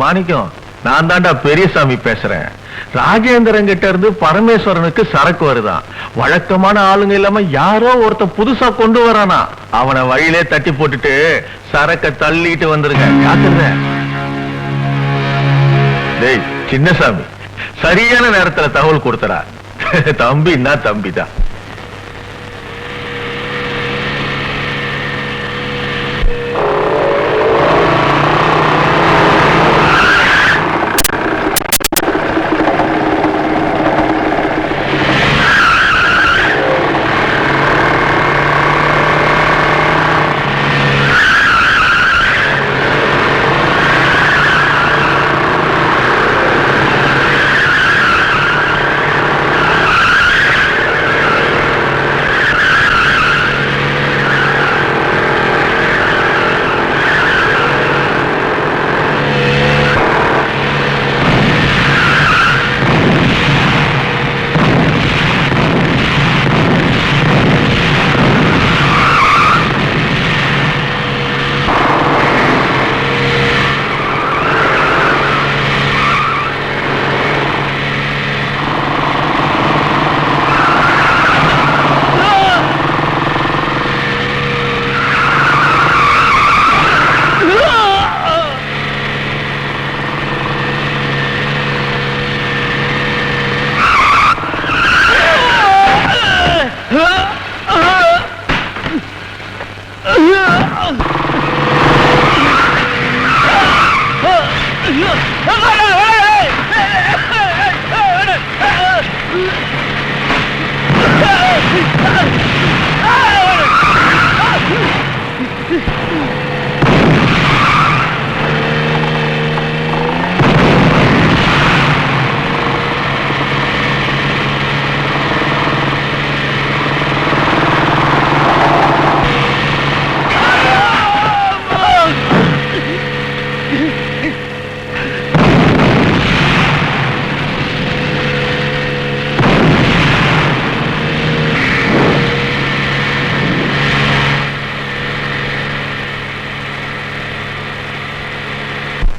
மாணிக்கம், நான் தாண்டா பெரியசாமி பேசுறேன். ராஜேந்திரன் கிட்ட இருந்து பரமேஸ்வரனுக்கு சரக்கு வருதான். வழக்கமான ஆளுங்க இல்லாம யாரோ ஒருத்தன் புதுசா கொண்டு வரானா. அவனை வழியிலே தட்டி போட்டுட்டு சரக்க தள்ளிட்டு வந்துருங்க. ஜாக்கிரதை. டேய் சின்னசாமி, சரியான நேரத்துல தகவல் கொடுத்தடா. தம்பின்னா தம்பிதான்.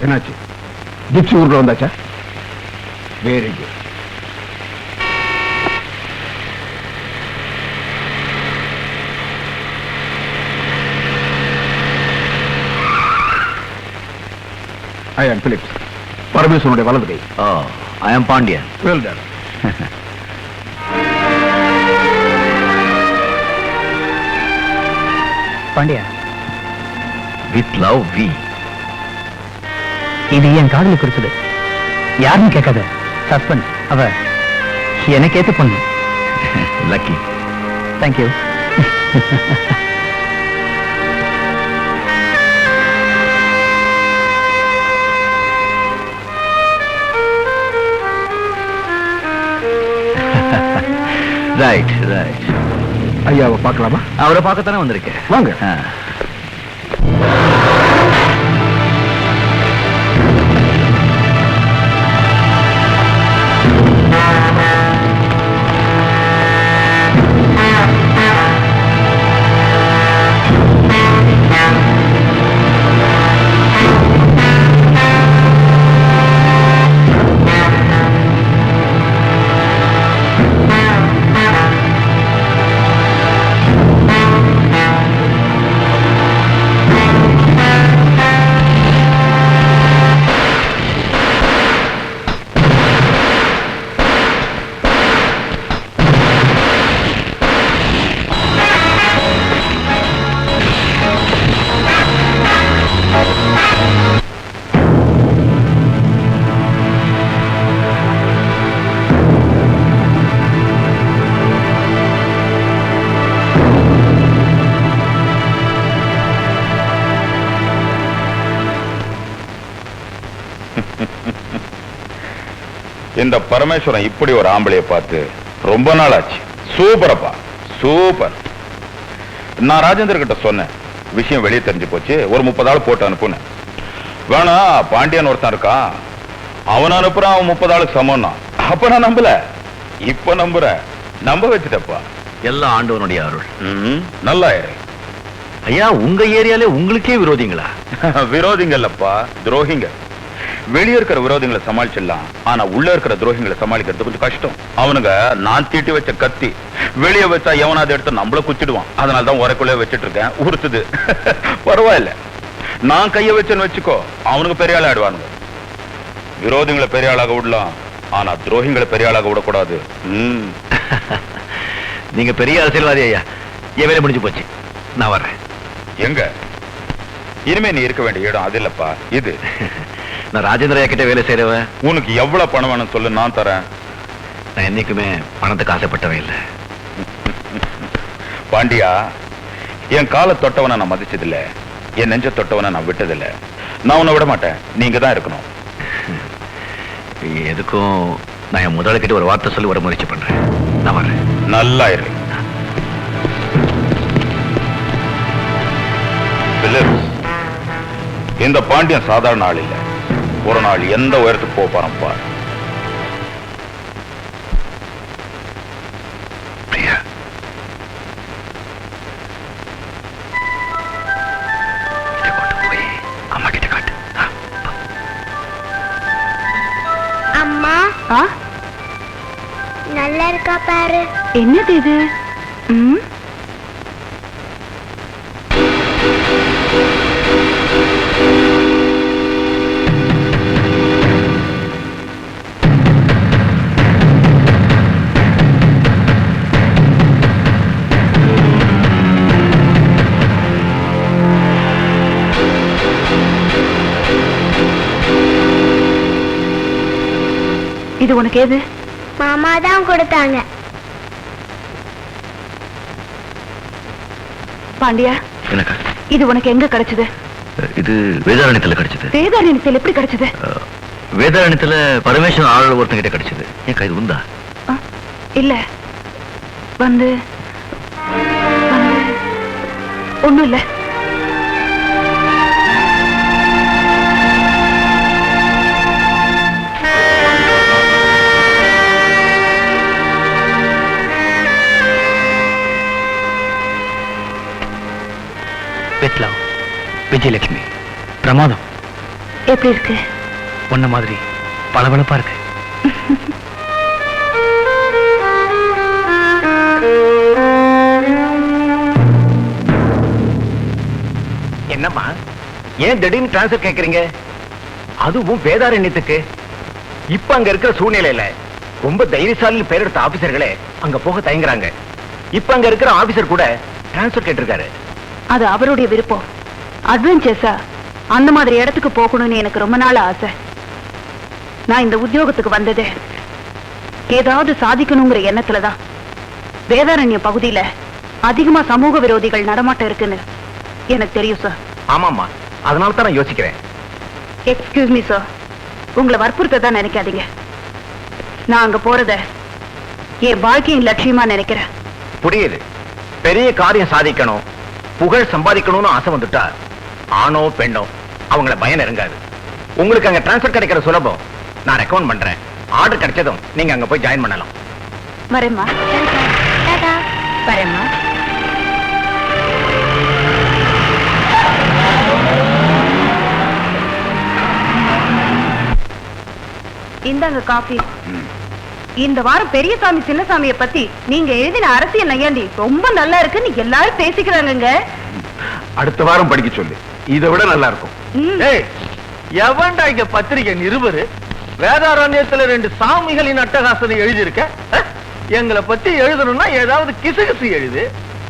என்னாச்சு? ஜிப்சி ஊர்ல வந்தாச்சா? Very good. ஐ ஆம் பிலிப்ஸ், பரமேஸ்வரனுடைய வலது கை. I am Pandian. Well done. Pandiya, with love V. இது என் காதலி குறிச்சது. யாருன்னு கேட்காத. சஸ்பென்ஸ். அவ எனக்கு ஏத்து பொண்ணு. லக்கி. தேங்க்யூ. Right right. ஐயாவை பார்க்கலாமா? அவரை பார்க்கத்தானே வந்திருக்கேன். வாங்க. இந்த பரமேஸ்வரன் இப்படி ஒரு ஆம்பளைய பார்த்து ரொம்ப நாள் ஆச்சு. சூப்பரப்பா, சூப்பர். நான் ராஜேந்திர கிட்ட சொன்னேன், விஷயம் வெளியே தெரிஞ்சு போச்சு, ஒரு 30 ஆள் போட்டு அனுப்புன்னு. வேணா, பாண்டியன் ஒருத்தன் இருக்கான், அவன் அனுப்புறான், அவன் 30 ஆளுக்கு சமம்னா. அப்ப நான் நம்பல, இப்ப நம்புறேன். நம்ப வச்சுட்டப்பா. எல்லா ஆண்டவனுடைய அருள். நல்லா ஐயா, உங்க ஏரியாலே உங்களுக்கே விரோதிங்களா? விரோதிங்கல்லப்பா, துரோகிங்க. வெளியே இருக்கிற விரோதிகளை சமாளிச்சிடலாம், ஆனா உள்ள இருக்கிற துரோகிகளை சமாளிக்கிறது கொஞ்சம் கஷ்டம். அவனுங்க நான் தீட்டி வச்ச கத்தி வெளியே வச்சா எவனாவது எடுத்து நம்மள குச்சிடுவான். அதனாலதான் உரைக்குள்ளே வச்சிட்டு இருக்கேன். உறுத்துது. பரவாயில்ல, நான் கைய வச்சேன்னு வச்சுக்கோ, அவனுக்கு பெரிய ஆள் ஆயிடுவானுங்க. விரோதிகளை பெரிய ஆளாக விடலாம், ஆனா துரோகிகளை பெரிய ஆளாக விடக்கூடாது. நீங்க பெரிய அரசியல்வாதி ஐயா. என் வேலை முடிஞ்சு போச்சு, நான் வர்றேன். எங்க இனிமே நீ இருக்க வேண்டிய இடம் அது இல்லப்பா, இது. நான் ராஜேந்திர கிட்ட வேலை செய்யறவன். உனக்கு எவ்வளவு பணம் வேணும் சொல்லு, நான் தரேன். நான் என்னைக்குமே பணத்துக்கு ஆசைப்பட்டவன் இல்லை. பாண்டியா, என் காலை தொட்டவனை நான் மதிச்சதில்லை, என் நெஞ்ச தொட்டவனை நான் விட்டதில்லை. நான் உன்னை விட மாட்டேன், நீங்க தான் இருக்கணும். எதுக்கும் நான் என் முதலாளிகிட்ட ஒரு வார்த்தை சொல்லி வர முயற்சி பண்றேன். நான் வரேன். நல்லா இரு. இந்த பாண்டியன் சாதாரண ஆள் இல்ல. ஒரு நாள் எந்த உயரத்துக்கு போறான் பார். அம்மா கிட்ட காட்டு. அம்மா, நல்லா இருக்கா பாரு. என்னது இது? இது உனக்கு ஏது? மாமா தான் கொடுத்தாங்க. பாண்டியா, இது உனக்கு எங்க கிடைச்சது? இது வேதாரண்யத்துல கிடைச்சது. வேதாரண்யத்தில் எப்படி கிடைச்சது? வேதாரண்யத்துல பரமேஸ்வரன் ஆள் ஒருத்தங்கிட்ட கிடைச்சது. என் கைது உண்டா? இல்ல, வந்து ஒண்ணும் இல்ல. விஜயலட்சுமி பிரமாதம். எப்படி இருக்கு? ஒன்ன மாதிரி பளபளப்பா இருக்கு. என்னம்மா, ஏன் திடீர்னு டிரான்ஸ்பர் கேக்குறீங்க? அதுவும் வேதாரண்யத்துக்கு? இப்ப அங்க இருக்கிற சூழ்நிலையில ரொம்ப தைரியசாலி பேர் எடுத்த ஆபீசர்களே அங்க போக தயங்குறாங்க. இப்ப அங்க இருக்கிற ஆபீசர் கூட டிரான்ஸ்பர் கேட்டிருக்காரு. அது அவருடைய விருப்பம். அட்வென்ச்சர்ஸா அந்த மாதிரி இடத்துக்கு போகணும்னு எனக்கு ரொம்ப நாள் ஆசை. நான் இந்த உத்தியோகத்துக்கு வந்ததே ஏதாவது சாதிக்கணுங்கிற எண்ணத்துலதான். வேதாரண்ய பகுதியில அதிகமா சமூக விரோதிகள் நடமாட்டம் இருக்குன்னு எனக்கு தெரியும் சார். ஆமாமா, அதனால தான் நான் யோசிக்கிறேன். எக்ஸ்கியூஸ் மீ சார், உங்களை வற்புறுத்த தான் நினைக்காதீங்க. நான் அங்க போறத என் வாழ்க்கையின் லட்சியமா நினைக்கிறேன். புரியுது. பெரிய காரியம் சாதிக்கணும், புகழ் சம்பாதிக்கணும்னு ஆசை வந்துட்டா ஆணோ பெண்ணோ அவங்கள பயம் நெருங்காது. உங்களுக்கு அங்க டிரான்ஸ்பர் கிடைக்கிற சுலபம். நான் ரெக்கமெண்ட் பண்றேன். ஆர்டர் கிடைச்சதும் நீங்க அங்க போய் ஜாயின் பண்ணலாம். வரேம்மா. வரேம்மா. இந்தாங்க காஃபி. இந்த வாரம் பெரியசாமி சின்னசாமிய பத்தி நீங்க எழுதின அரசியல் நையாண்டி ரொம்ப நல்லா இருக்குன்னு எல்லாரும் பேசிக்கிறாங்க. அடுத்த வாரம் படிக்க சொல்லு, இதை விட நல்லா இருக்கும். எவன்டா இங்க பத்திரிகை நிருபரு? வேதாரண்யத்துல 2 சாமிகளின் அட்டகாசனை எழுதியிருக்க. எங்களை பத்தி எழுதணும்னா ஏதாவது கிசுகிசு எழுது.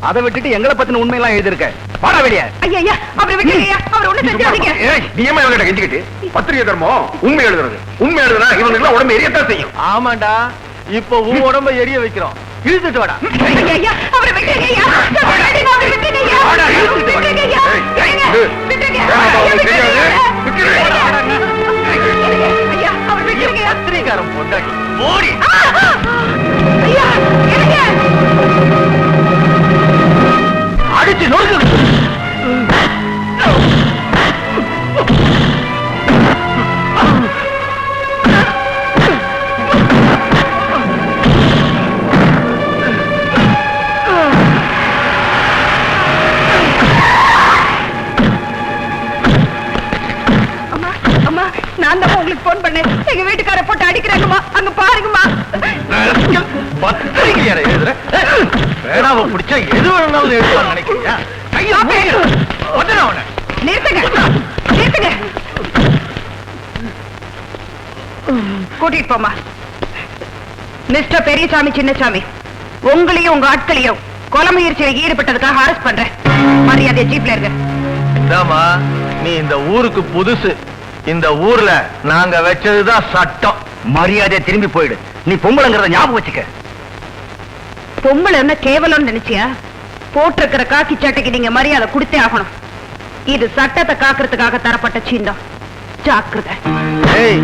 அதை விட்டுட்டு எங்களை பத்தின உண்மையெல்லாம் எழுதிருக்க. பாட வெளிய. ஐயா, அவரை விட்டுங்க. அவர் ஒண்ணு செஞ்சாதீங்க. நியமம் இவங்கிட்ட கெஞ்சிக்கிட்டு பத்திரிகை தர்மம் உண்மை எழுதுறது. உண்மை எழுதுனா இவங்க உடம்பு எரியத்தான் செய்யும். ஆமாண்டா, இப்ப உன் உடம்ப எரிய வைக்கிறோம். இழுத்துட்டு வாடா. ஐயா, அவரை விட்டுங்க. ஐயா, அவரை விட்டுங்க. ஐயா, விட்டுங்க. ஐயா, விட்டுங்க. ஐயா, அவரை விட்டுங்க. பத்திரிகாரம் பொண்டாட்டி ஓடி. ஐயா, இருங்க. அடிச்சு நொறுக்கு. அந்த உங்களுக்கு போன் பண்ணு, எங்க வீட்டுக்கார போட்டு அடிக்கிறாங்கம்மா, அங்க பாருங்கம்மா. பத்திரிகையார எழுதுற வேணாவ பிடிச்சா எது வேணாலும் எழுதுவான்னு நினைக்கிறியா? கையை முதல்ல அவனை நிறுத்துங்க, நிறுத்துங்க. கூட்டிட்டு போமா. மிஸ்டர் பெரியசாமி சின்னசாமி, உங்களையும் உங்க ஆட்களையும் கொலை முயற்சியில் ஈடுபட்டதுக்காக அரெஸ்ட் பண்றேன். மரியாதை ஜீப்ல இருக்க. இந்தாமா, நீ இந்த ஊருக்கு புதுசு. இந்த ஊர்ல நாங்க வச்சதுதான் சட்டம். மரியாதையை திரும்பி போயிடு. நீ பொம்பளைங்கிறத ஞாபகம் வச்சுக்க. பொம்பளை என்ன கேவலம்னு நினைச்சியா? போட்டிருக்கிற காக்கி சட்டைக்கு நீங்க மரியாதை கொடுத்தே ஆகணும். இது சட்டத்தை காக்கிறதுக்காக தரப்பட்ட சின்னம். ஜாக்கிரதை. ஏய்,